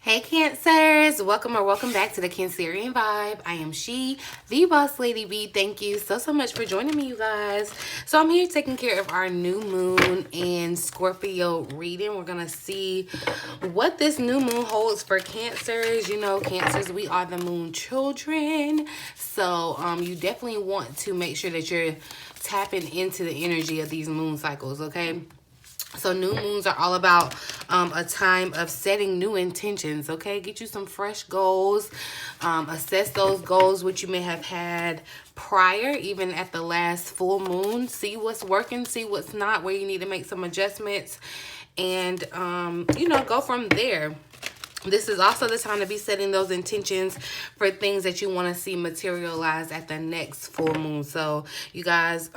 Hey Cancers, welcome or welcome back to the Cancerian Vibe. I am she, the Boss Lady B. Thank you so much for joining me, you guys. So I'm here taking care of our new moon and Scorpio reading. We're going to see what this new moon holds for Cancers. You know, Cancers, we are the moon children. So you definitely want to make sure that you're tapping into the energy of these moon cycles, okay? So new moons are all about a time of setting new intentions, okay? Get you some fresh goals. Assess those goals which you may have had prior, even at the last full moon. See what's working, see what's not, where you need to make some adjustments. And, you know, go from there. This is also the time to be setting those intentions for things that you want to see materialize at the next full moon. So, you guys,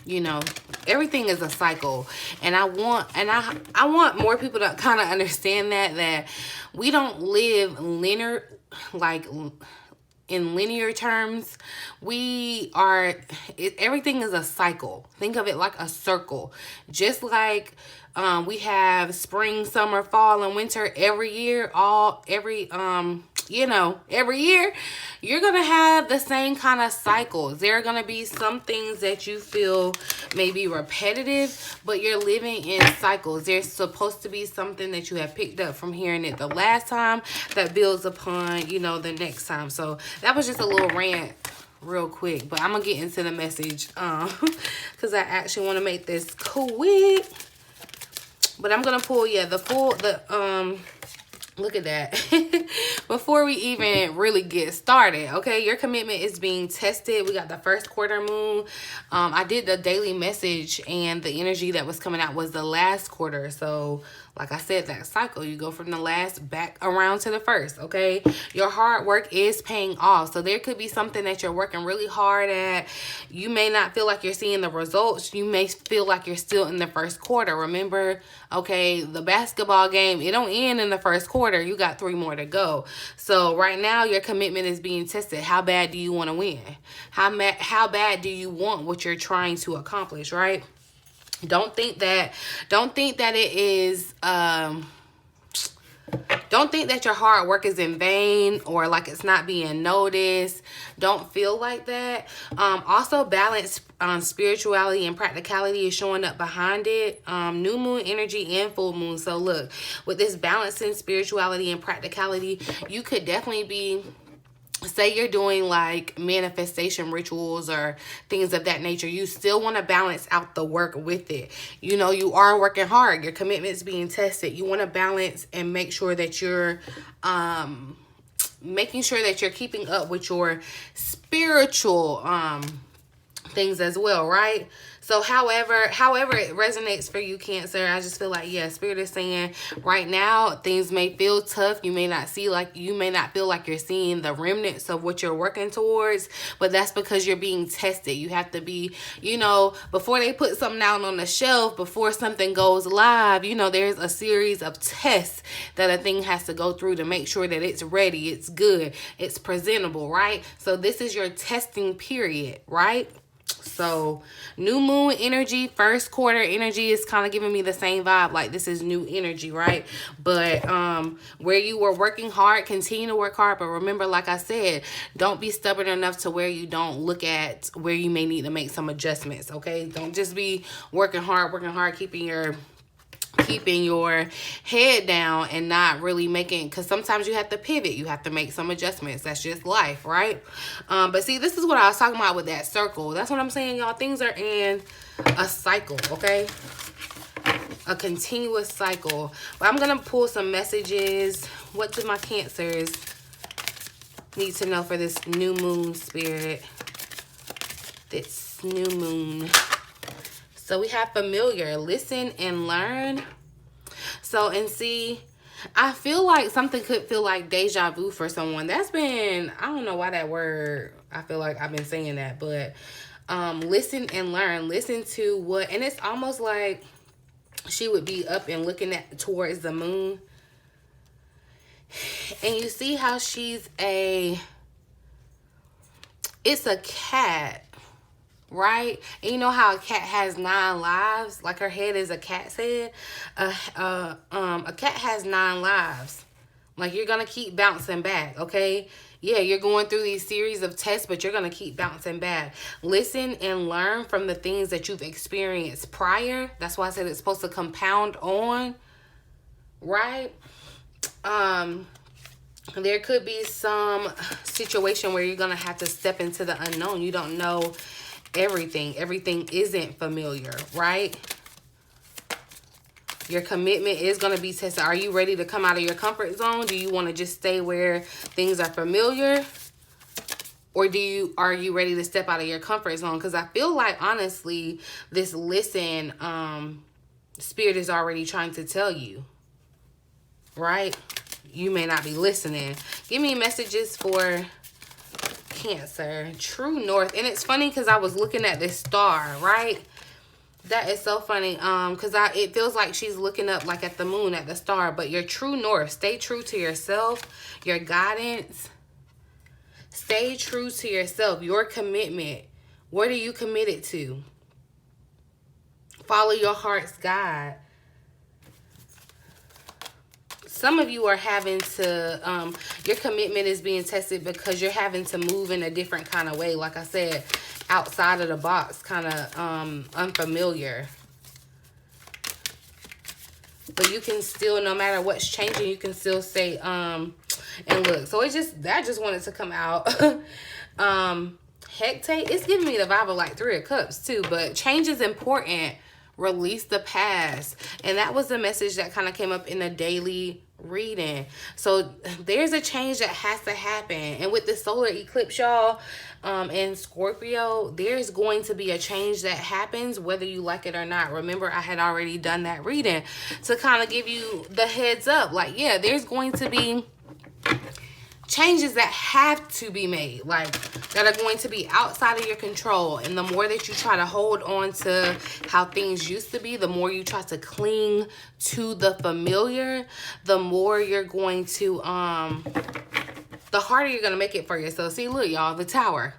you know, everything is a cycle, and I want more people to kind of understand that we don't live linear, like in linear terms. Everything is a cycle. Think of it like a circle. Just like we have spring, summer, fall, and winter every year, every year, you're going to have the same kind of cycles. There are going to be some things that you feel may be repetitive, but you're living in cycles. There's supposed to be something that you have picked up from hearing it the last time that builds upon, you know, the next time. So that was just a little rant real quick, but I'm going to get into the message because I actually want to make this quick. But I'm going to pull, look at that. Before we even really get started, okay, your commitment is being tested. We got the first quarter moon. I did the daily message, and the energy that was coming out was the last quarter. So like I said, that cycle, you go from the last back around to the first, okay? Your hard work is paying off. So there could be something that you're working really hard at. You may not feel like you're seeing the results. You may feel like you're still in the first quarter. Remember, okay, the basketball game, it don't end in the first quarter. You got 3 more to go. So right now, your commitment is being tested. How bad do you want to win? How bad do you want what you're trying to accomplish, right? Don't think that it is don't think that your hard work is in vain or like it's not being noticed. Don't feel like that. Also, balance spirituality and practicality is showing up behind it. New moon energy and full moon. So look, with this balance in spirituality and practicality, you could definitely be, say you're doing like manifestation rituals or things of that nature. You still want to balance out the work with it. You know, you are working hard. Your commitment's being tested. You want to balance and make sure that you're making sure that you're keeping up with your spiritual things as well, right? So however it resonates for you, Cancer, I just feel like, yeah, Spirit is saying right now things may feel tough. You may not feel like you're seeing the remnants of what you're working towards, but that's because you're being tested. You have to be, you know, before they put something out on the shelf, before something goes live, you know, there's a series of tests that a thing has to go through to make sure that it's ready, it's good, it's presentable, right? So this is your testing period, right? So new moon energy, first quarter energy is kind of giving me the same vibe. Like this is new energy, right? But where you were working hard, continue to work hard. But remember, like I said, don't be stubborn enough to where you don't look at where you may need to make some adjustments, okay? Don't just be working hard, keeping your head down and not really making, because sometimes you have to pivot, you have to make some adjustments. That's just life, right? But see, this is what I was talking about with that circle. That's what I'm saying, y'all. Things are in a cycle, okay? A continuous cycle. But I'm gonna pull some messages. What do my Cancers need to know for this new moon, Spirit? This new moon. So we have familiar, listen and learn. So, and see, I feel like something could feel like deja vu for someone. That's been, I don't know why that word, I feel like I've been saying that, but listen and learn. Listen to what, and it's almost like she would be up and looking towards the moon. And you see how it's a cat, right? And you know how a cat has 9 lives? Like her head is a cat's head. A cat has 9 lives. Like you're gonna keep bouncing back, okay? Yeah, you're going through these series of tests, but you're gonna keep bouncing back. Listen and learn from the things that you've experienced prior. That's why I said it's supposed to compound on, right? There could be some situation where you're gonna have to step into the unknown. You don't know everything. Everything isn't familiar, right? Your commitment is going to be tested. Are you ready to come out of your comfort zone? Do you want to just stay where things are familiar? Or are you ready to step out of your comfort zone? Because I feel like, honestly, this listen, Spirit is already trying to tell you, right? You may not be listening. Give me messages for Cancer. True North. And it's funny because I was looking at this star, right? That is so funny. Because it feels like she's looking up like at the moon, at the star. But your true north. Stay true to yourself. Your guidance. Stay true to yourself. Your commitment. What are you committed to? Follow your heart's guide. Some of you are having to, your commitment is being tested because you're having to move in a different kind of way. Like I said, outside of the box, kind of unfamiliar. But you can still, no matter what's changing, you can still say, and look. So I just wanted to come out. Hecate, it's giving me the vibe of like 3 of Cups too. But change is important. Release the past. And that was the message that kind of came up in the daily reading. So there's a change that has to happen. And with the solar eclipse, y'all, in Scorpio, there's going to be a change that happens whether you like it or not. Remember, I had already done that reading to kind of give you the heads up. Like, yeah, there's going to be changes that have to be made, like that are going to be outside of your control. And the more that you try to hold on to how things used to be, the more you try to cling to the familiar, the more you're going to the harder you're going to make it for yourself. See, look, y'all, the Tower.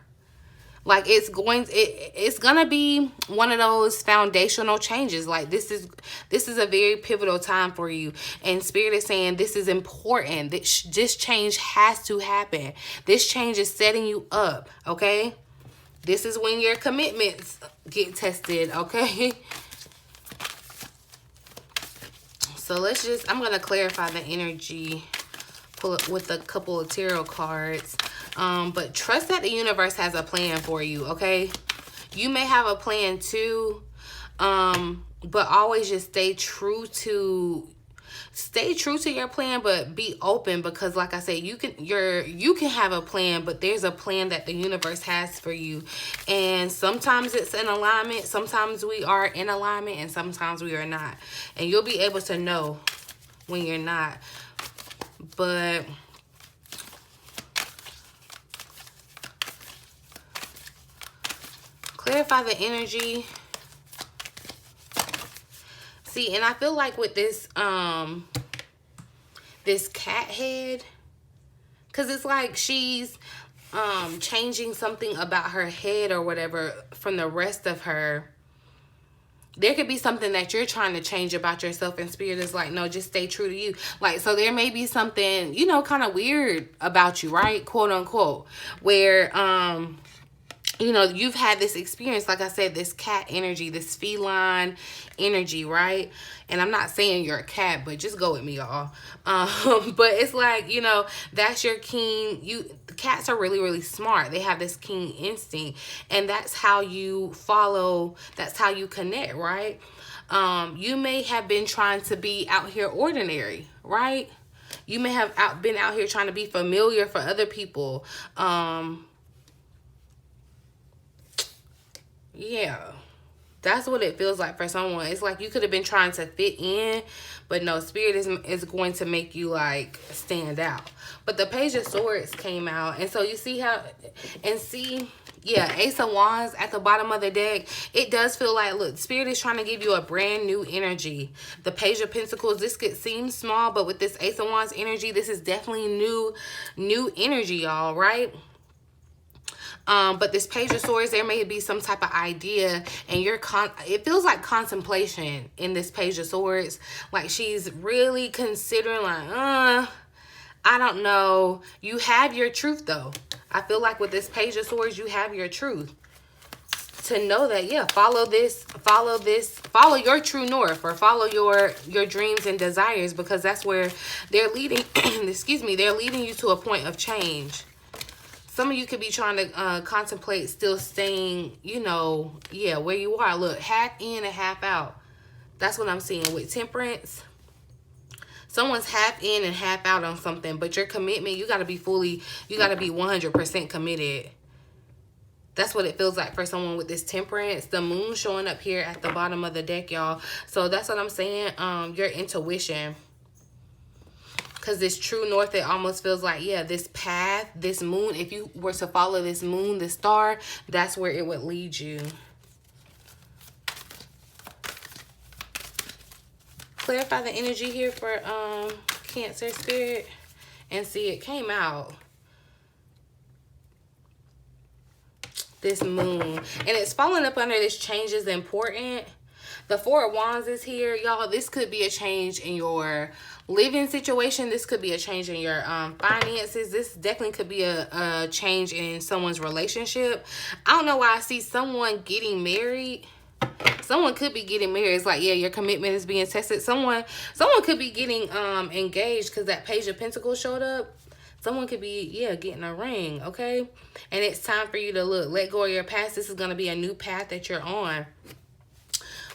Like it's gonna be one of those foundational changes. Like this is a very pivotal time for you. And Spirit is saying this is important. This change has to happen. This change is setting you up, okay? This is when your commitments get tested, okay? So I'm gonna clarify the energy, pull it with a couple of tarot cards. But trust that the universe has a plan for you, okay? You may have a plan too, but always just stay true to your plan, but be open, because like I said, you can have a plan, but there's a plan that the universe has for you. And sometimes it's in alignment, sometimes we are in alignment, and sometimes we are not. And you'll be able to know when you're not. But clarify the energy. See, and I feel like with this this cat head, because it's like she's changing something about her head or whatever from the rest of her. There could be something that you're trying to change about yourself, and Spirit is like, no, just stay true to you. Like, so there may be something, you know, kind of weird about you, right? Quote unquote, where you know, you've had this experience, like I said, this cat energy, this feline energy, right? And I'm not saying you're a cat, but just go with me, y'all. But it's like, you know, that's your keen, the cats are really, really smart. They have this keen instinct, and that's how you follow, that's how you connect, right? You may have been trying to be out here ordinary, right? You may have been out here trying to be familiar for other people. Yeah, that's what it feels like for someone. It's like you could have been trying to fit in, but no, Spirit is going to make you like stand out. But the Page of Swords came out, and so you see how, and see, yeah, Ace of Wands at the bottom of the deck. It does feel like, look, Spirit is trying to give you a brand new energy. The Page of Pentacles, this could seem small, but with this Ace of Wands energy, this is definitely new energy, y'all, right? But this Page of Swords, there may be some type of idea, and it feels like contemplation in this Page of Swords. Like she's really considering, like, I don't know. You have your truth, though. I feel like with this Page of Swords, you have your truth. To know that, yeah, follow your true north, or follow your dreams and desires, because that's where they're leading, excuse me, they're leading you to a point of change. Some of you could be trying to contemplate still staying, you know, yeah, where you are. Look, half in and half out. That's what I'm seeing with Temperance. Someone's half in and half out on something, but your commitment, you got to be 100% committed. That's what it feels like for someone with this Temperance. The moon showing up here at the bottom of the deck, y'all. So that's what I'm saying. Your intuition. Because this true north, it almost feels like, yeah, this path, this moon, if you were to follow this moon, this star, that's where it would lead you. Clarify the energy here for Cancer Spirit. And see, it came out. This moon, and it's falling up under this change is important. The Four of Wands is here, y'all. This could be a change in your living situation. This could be a change in your finances. This definitely could be a change in someone's relationship. I don't know why I see someone getting married. Someone could be getting married. It's like, yeah, your commitment is being tested. Someone could be getting engaged, because that Page of Pentacles showed up. Someone could be, yeah, getting a ring, okay? And it's time for you to let go of your past. This is going to be a new path that you're on.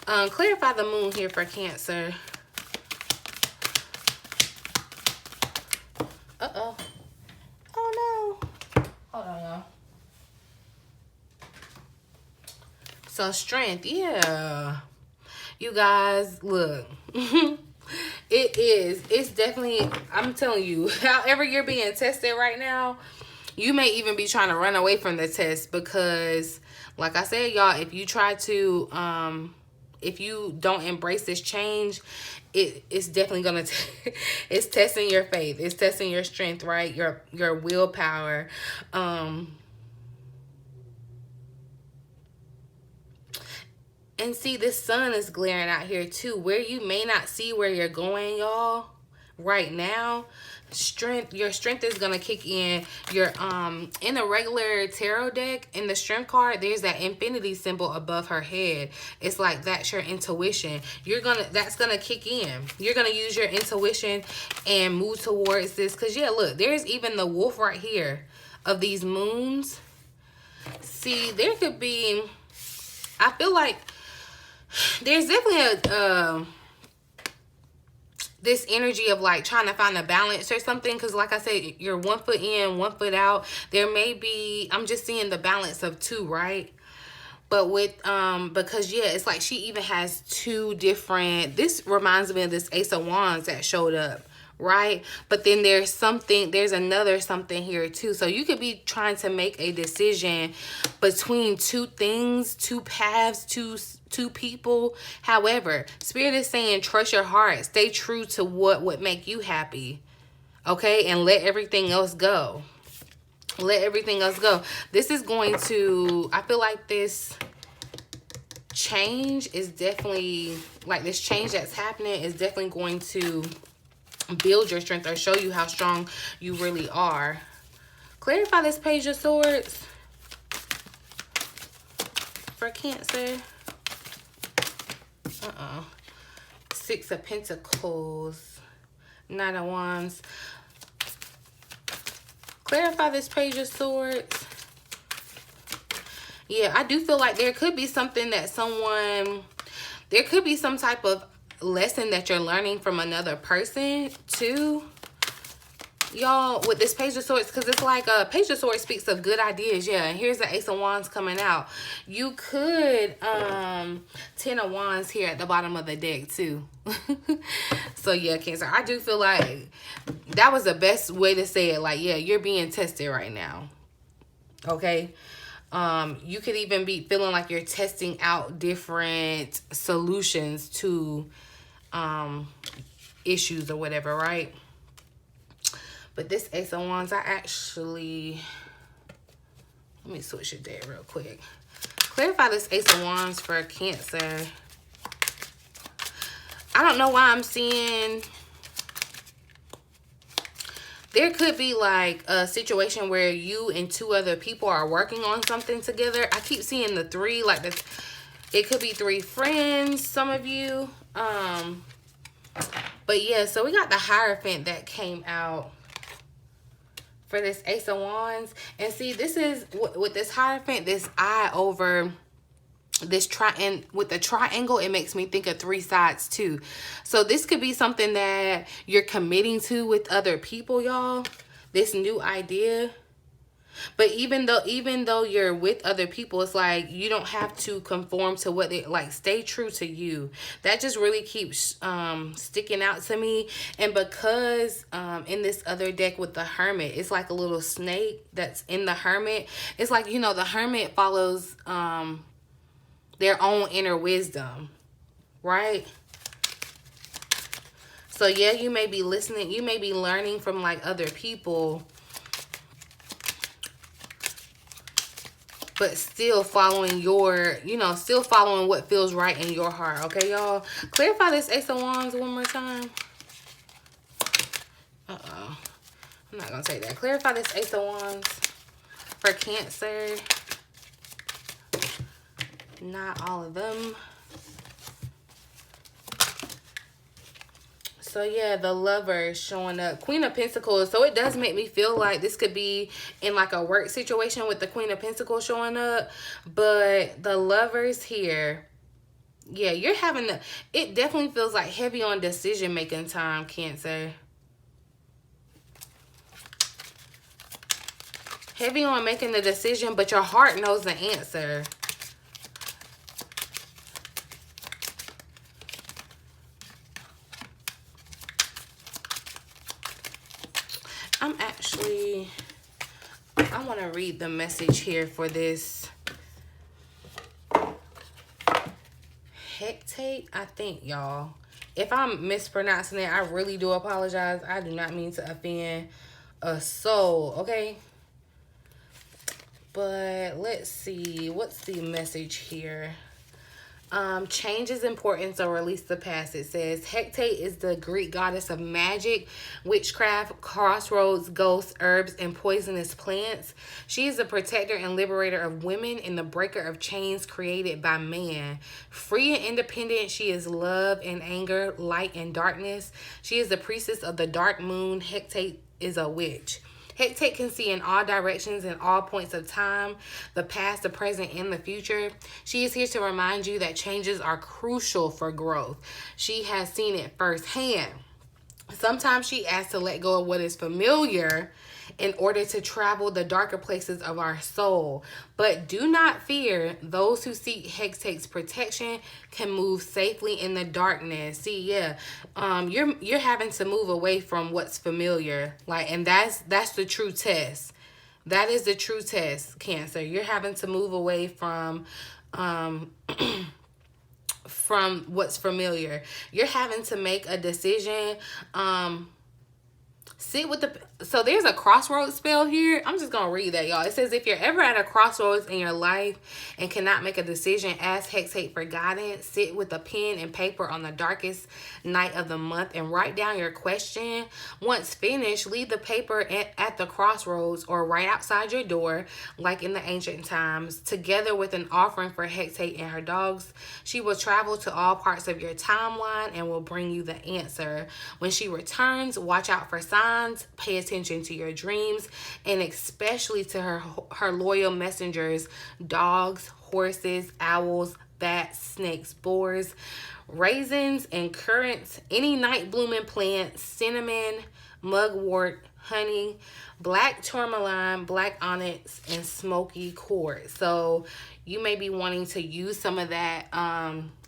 Clarify the moon here for Cancer. Uh-oh. Oh, no. Hold on, y'all. So, strength, yeah. You guys, look. It's definitely, I'm telling you, however you're being tested right now, you may even be trying to run away from the test, because like I said, y'all, if you try to if you don't embrace this change, it's definitely gonna it's testing your faith, it's testing your strength, right? Your willpower. And see, this sun is glaring out here too, where you may not see where you're going, y'all, right now. Your strength is gonna kick in. Your in a regular tarot deck, in the strength card, there's that infinity symbol above her head. It's like that's your intuition. That's gonna kick in. You're gonna use your intuition and move towards this. Cause yeah, look, there's even the wolf right here of these moons. See, there could be, I feel like there's definitely this energy of like trying to find a balance or something, because like I said, you're 1 foot in, 1 foot out. There may be, I'm just seeing the balance of two, right? But with because yeah, it's like she even has two different, this reminds me of this Ace of Wands that showed up, right? But then there's another something here too. So you could be trying to make a decision between two things, two paths, two people. However, Spirit is saying trust your heart, stay true to what would make you happy, okay? And let everything else go. Let everything else go. This is going to, I feel like this change is definitely, like this change that's happening is definitely going to build your strength or show you how strong you really are. Clarify this Page of Swords for Cancer. Six of Pentacles, Knight of Wands. Clarify this Page of Swords. Yeah, I do feel like there could be something that there could be some type of lesson that you're learning from another person too, y'all, with this Page of Swords, because it's like a Page of Swords speaks of good ideas. Yeah, and here's the Ace of Wands coming out. You could 10 of Wands here at the bottom of the deck too. So yeah, Cancer, I do feel like that was the best way to say it. Like, yeah, you're being tested right now, okay? You could even be feeling like you're testing out different solutions to issues or whatever, right? But this Ace of Wands, let Let me switch it there real quick. Clarify this Ace of Wands for Cancer. I don't know why I'm seeing... There could be like a situation where you and 2 other people are working on something together. I keep seeing the 3, like this. It could be 3 friends, some of you. But yeah, so we got the Hierophant that came out for this Ace of Wands. And see, this is with this Hierophant, this eye over this and with the triangle, it makes me think of 3 sides too. So this could be something that you're committing to with other people, y'all. This new idea. But even though you're with other people, it's like you don't have to conform to what they like. Stay true to you. That just really keeps sticking out to me. And because in this other deck with the Hermit, it's like a little snake that's in the Hermit. It's like, you know, the Hermit follows their own inner wisdom, right? So yeah, you may be listening, you may be learning from like other people, but still following your, you know, still following what feels right in your heart. Okay, y'all? Clarify this Ace of Wands one more time. Uh-oh. I'm not going to say that. Clarify this Ace of Wands for Cancer. Not all of them. So yeah, the Lover is showing up. Queen of Pentacles. So it does make me feel like this could be in like a work situation with the Queen of Pentacles showing up. But the Lover's here. Yeah, you're having the... It definitely feels like heavy on decision-making time, Cancer. Heavy on making the decision, but your heart knows the answer. I want to read the message here for this hectate, I think, y'all. If I'm mispronouncing it, I really do apologize. I do not mean to offend a soul, okay? But let's see. What's the message here? Change is important, so release the past. It says Hecate is the Greek goddess of magic, witchcraft, crossroads, ghosts, herbs, and poisonous plants. She is the protector and liberator of women and the breaker of chains created by man. Free and independent, she is love and anger, light and darkness. She is the priestess of the dark moon. Hecate is a witch. Hecate can see in all directions and all points of time, the past, the present, and the future. She is here to remind you that changes are crucial for growth. She has seen it firsthand. Sometimes she asks to let go of what is familiar in order to travel the darker places of our soul. But do not fear. Those who seek Hecate's protection can move safely in the darkness. See, yeah, you're having to move away from what's familiar. Like, and that's the true test. That is the true test, Cancer. You're having to move away from from what's familiar. You're having to make a decision. Sit with the... So there's a crossroads spell here. I'm just going to read that, y'all. It says, if you're ever at a crossroads in your life and cannot make a decision, ask Hecate for guidance. Sit with a pen and paper on the darkest night of the month and write down your question. Once finished, leave the paper at the crossroads or right outside your door, like in the ancient times, together with an offering for Hecate and her dogs. She will travel to all parts of your timeline and will bring you the answer. When she returns, watch out for signs. Pay attention to your dreams, and especially to her loyal messengers: dogs, horses, owls, bats, snakes, boars, raisins, and currants, any night blooming plants, cinnamon, mugwort, honey, black tourmaline, black onyx, and smoky quartz. So you may be wanting to use some of that,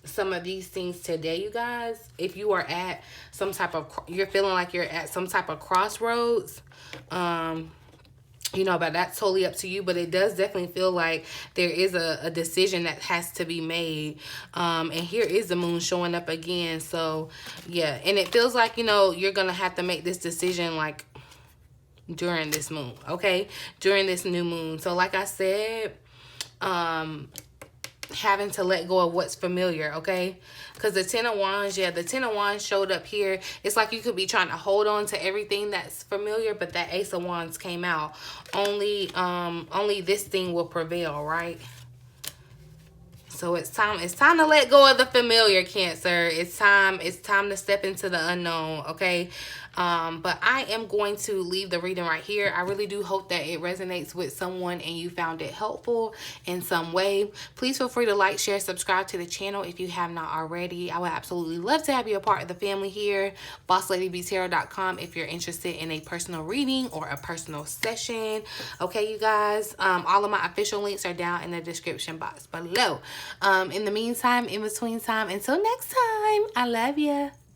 some of these things today, you guys. If you are at some type of, you're feeling like you're at some type of crossroads, you know, but that's totally up to you. But it does definitely feel like there is a decision that has to be made. And here is the moon showing up again. So yeah, and it feels like, you know, you're gonna have to make this decision like during this moon, okay? During this new moon. So like I said, having to let go of what's familiar, okay? Because the Ten of Wands, yeah, the Ten of Wands showed up here. It's like you could be trying to hold on to everything that's familiar, but that Ace of Wands came out. Only this thing will prevail, right? So it's time to let go of the familiar, Cancer. It's time to step into the unknown, okay? But I am going to leave the reading right here. I really do hope that it resonates with someone and you found it helpful in some way. Please feel free to like, share, subscribe to the channel if you have not already. I would absolutely love to have you a part of the family here. BossLadyBtarot.com if you're interested in a personal reading or a personal session. Okay, you guys, all of my official links are down in the description box below. In the meantime, in between time, until next time, I love you.